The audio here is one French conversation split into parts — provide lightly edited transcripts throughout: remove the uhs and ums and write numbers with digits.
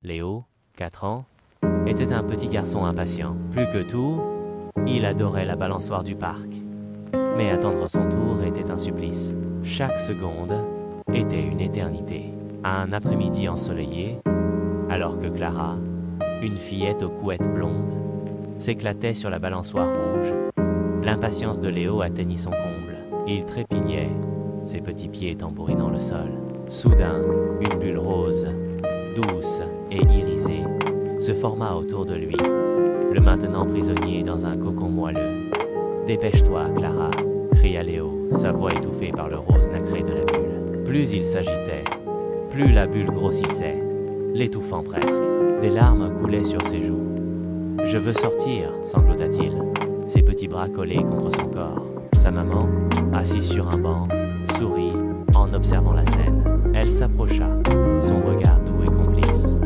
Léo, 4 ans, était un petit garçon impatient. Plus que tout, il adorait la balançoire du parc. Mais attendre son tour était un supplice. Chaque seconde était une éternité. Un après-midi ensoleillé, alors que Clara, une fillette aux couettes blondes, s'éclatait sur la balançoire rouge, l'impatience de Léo atteignit son comble. Il trépignait, ses petits pieds tambourinant le sol. Soudain, une bulle rose, douce et irisée, se forma autour de lui, le maintenant prisonnier dans un cocon moelleux. « Dépêche-toi, Clara !» cria Léo, sa voix étouffée par le rose nacré de la bulle. Plus il s'agitait, plus la bulle grossissait, l'étouffant presque. Des larmes coulaient sur ses joues. « Je veux sortir !» sanglota-t-il, ses petits bras collés contre son corps. Sa maman, assise sur un banc, sourit en observant la scène. Elle s'approcha, son regard doux et complice.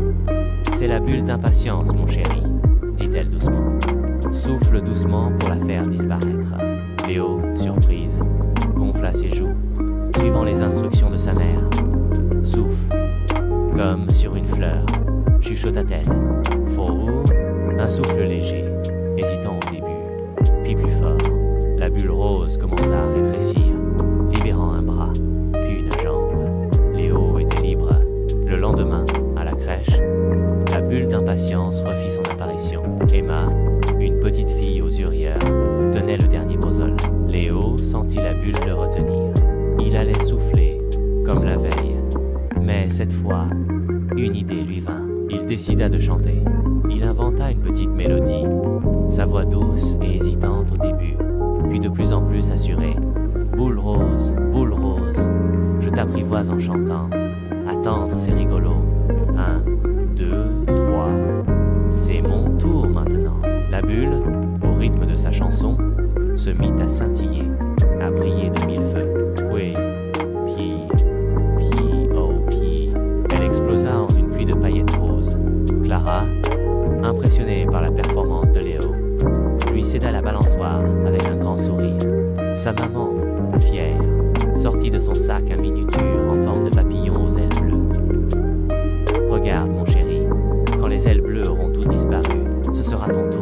« C'est la bulle d'impatience, mon chéri, » dit-elle doucement. « Souffle doucement pour la faire disparaître. » Léo, surprise, gonfla ses joues, suivant les instructions de sa mère. « Souffle, comme sur une fleur, » chuchota-t-elle. « Faut un souffle léger, hésitant au début, puis plus fort. » La bulle rose commença à rétrécir, libérant un bras, puis une jambe. Léo était libre. Le lendemain, à la crèche, la bulle d'impatience refit son apparition. Emma, une petite fille aux yeux rieurs, tenait le dernier puzzle. Léo sentit la bulle le retenir. Il allait souffler, comme la veille. Mais cette fois, une idée lui vint. Il décida de chanter. Il inventa une petite mélodie, sa voix douce et hésitante au début, puis de plus en plus assurée. Boule rose, je t'apprivoise en chantant. Attendre, c'est rigolo. 1, 2, 3, c'est mon tour maintenant. La bulle, au rythme de sa chanson, se mit à scintiller, à briller de mille feux. Oui, pi. Elle explosa en une pluie de paillettes roses. Clara, impressionnée par la performance de Léo, lui céda la balançoire avec un grand sourire. Sa maman, fière, sortit de son sac un miniature en forme de papillon aux ailes bleues. « Regarde, mon chéri, quand les ailes bleues auront toutes disparu, ce sera ton tour. »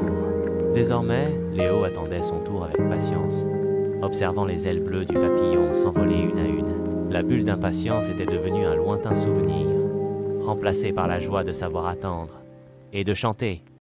Désormais, Léo attendait son tour avec patience, observant les ailes bleues du papillon s'envoler une à une. La bulle d'impatience était devenue un lointain souvenir, remplacé par la joie de savoir attendre et de chanter.